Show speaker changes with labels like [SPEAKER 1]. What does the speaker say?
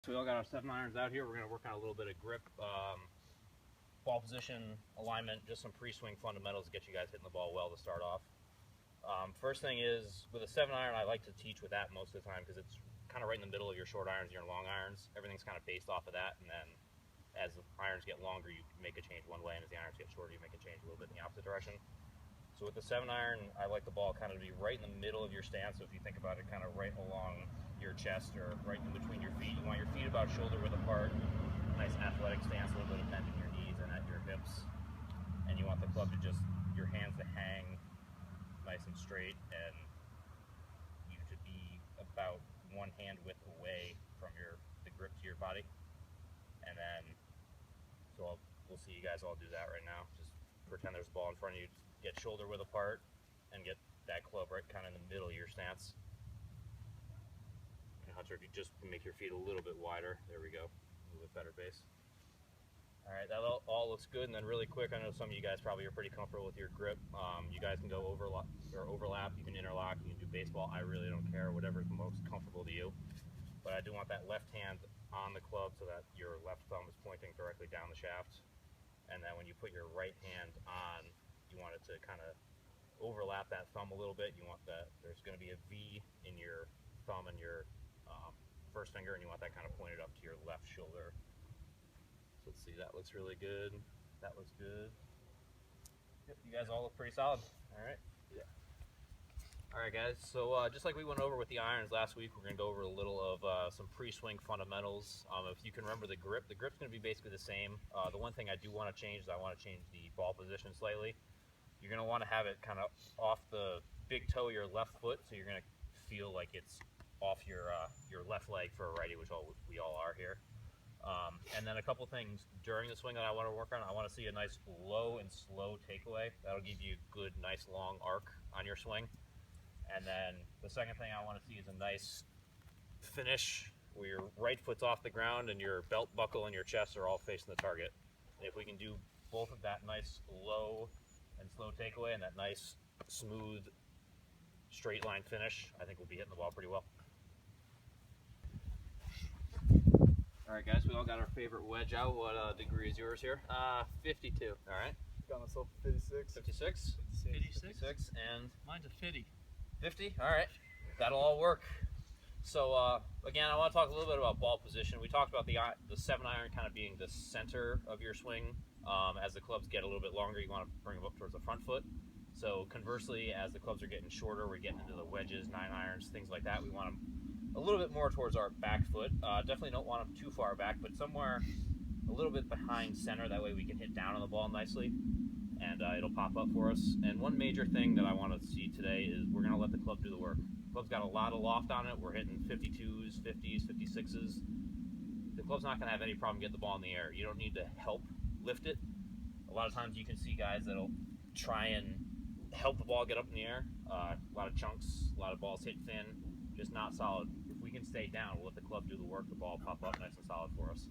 [SPEAKER 1] So we all got our 7-irons out here. We're going to work on a little bit of grip, ball position, alignment, just some pre-swing fundamentals to get you guys hitting the ball well to start off. First thing is, with a 7-iron, I like to teach with that most of the time because it's kind of right in the middle of your short irons and your long irons. Everything's kind of based off of that, and then as the irons get longer, you make a change one way, and as the irons get shorter, you make a change a little bit in the opposite direction. So with the 7-iron, I like the ball kind of to be right in the middle of your stance. So if you think about it, kind of right along your chest or right in between your feet. You want your feet about shoulder width apart. Nice athletic stance, a little bit of bend in your knees and at your hips. And you want the club to just, your hands to hang nice and straight, and you to be about one hand width away from the grip to your body. And then, so we'll see you guys all do that right now. Just pretend there's a ball in front of you. Get shoulder width apart and get that club right kind of in the middle of your stance. And Hunter, if you just make your feet a little bit wider, there we go, a little bit better base. All right, that all looks good. And then really quick, I know some of you guys probably are pretty comfortable with your grip. You guys can go overlap, you can interlock, you can do baseball. I really don't care, whatever's most comfortable to you. But I do want that left hand on the club so that your left thumb is pointing directly down the shaft. And then when you put your right hand on, you want it to kind of overlap that thumb a little bit. You want that, there's going to be a V in your thumb and your first finger, and you want that kind of pointed up to your left shoulder. So let's see, that looks really good. That looks good. Yep, you guys all look pretty solid. All right. Yeah. All right, guys. So just like we went over with the irons last week, we're going to go over a little of some pre-swing fundamentals. If you can remember the grip's going to be basically the same. The one thing I do want to change is I want to change the ball position slightly. You're going to want to have it kind of off the big toe of your left foot, so you're going to feel like it's off your left leg for a righty, which we all are here. And then a couple things during the swing that I want to work on. I want to see a nice low and slow takeaway. That'll give you a good, nice long arc on your swing. And then the second thing I want to see is a nice finish where your right foot's off the ground and your belt buckle and your chest are all facing the target. And if we can do both of that nice low and slow takeaway and that nice smooth straight line finish, I think we'll be hitting the ball pretty well. All right, guys, we all got our favorite wedge out. What degree is yours here?
[SPEAKER 2] 52.
[SPEAKER 1] All right.
[SPEAKER 3] Got myself 56.
[SPEAKER 1] 56?
[SPEAKER 2] 56?
[SPEAKER 1] And
[SPEAKER 2] mine's a 50.
[SPEAKER 1] 50? All right. That'll all work. So, again, I want to talk a little bit about ball position. We talked about the 7-iron kind of being the center of your swing. As the clubs get a little bit longer, you want to bring them up towards the front foot. So, conversely, as the clubs are getting shorter, we're getting into the wedges, 9-irons, things like that. We want them a little bit more towards our back foot. Definitely don't want them too far back, but somewhere a little bit behind center. That way we can hit down on the ball nicely, and it'll pop up for us. And one major thing that I want to see today is we're going to let the club do the work. The club's got a lot of loft on it. We're hitting 52s, 50s, 56s. The club's not going to have any problem getting the ball in the air. You don't need to help lift it. A lot of times you can see guys that'll try and help the ball get up in the air. A lot of chunks, a lot of balls hit thin, just not solid. If we can stay down, we'll let the club do the work, the ball pop up nice and solid for us.